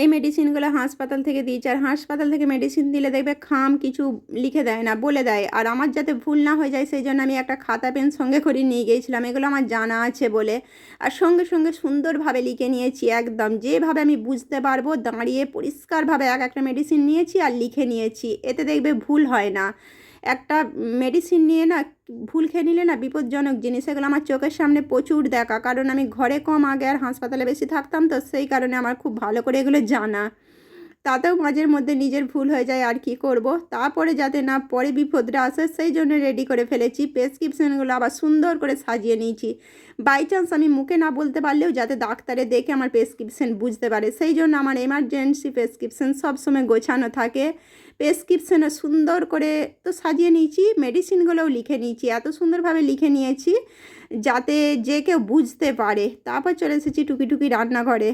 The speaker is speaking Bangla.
এই মেডিসিনগুলো হাসপাতাল থেকে দিয়েছে, আর হাসপাতাল থেকে মেডিসিন দিলে দেখবে কিছু লিখে দেয় না, বলে দেয়। আর আমার যাতে ভুল না হয়ে যায় সেই জন্য আমি একটা খাতা পেন সঙ্গে করে নিয়ে গিয়েছিলাম, এগুলো আমার জানা আছে বলে। আর সঙ্গে সঙ্গে সুন্দরভাবে লিখে নিয়েছি, একদম যেভাবে আমি বুঝতে পারবো দাঁড়িয়ে পরিষ্কারভাবে এক একটা মেডিসিন নিয়েছি আর লিখে নিয়েছি, এতে দেখবে ভুল হয় না। একটা মেডিসিন নিয়ে না ভুল খেয়ে নিলে না বিপজ্জনক জিনিস, এগুলো আমার চোখের সামনে প্রচুর দেখা, কারণ আমি ঘরে কম আগে আর হাসপাতালে বেশি থাকতাম, তো সেই কারণে আমার খুব ভালো করে এগুলো জানা। তাতেও মাঝের মধ্যে নিজের ভুল হয়ে যায়, আর কি করব। তারপরে যাতে না পরে বিপদটা আসে সেই জন্য রেডি করে ফেলেছি, প্রেসক্রিপশনগুলো আবার সুন্দর করে সাজিয়ে নিয়েছি। বাই চান্স আমি মুখে না বলতে পারলেও যাতে ডাক্তারে দেখে আমার প্রেসক্রিপশন বুঝতে পারে, সেই জন্য আমার এমার্জেন্সি প্রেসক্রিপশন সবসময় গোছানো থাকে। প্রেসক্রিপশনে সুন্দর করে তো সাজিয়ে নিয়েছি, মেডিসিনগুলোও লিখে নিয়েছি, এত সুন্দরভাবে লিখে নিয়েছি যাতে যে কেউ বুঝতে পারে। তারপর চলে এসেছি টুকি টুকি রান্নাঘরে।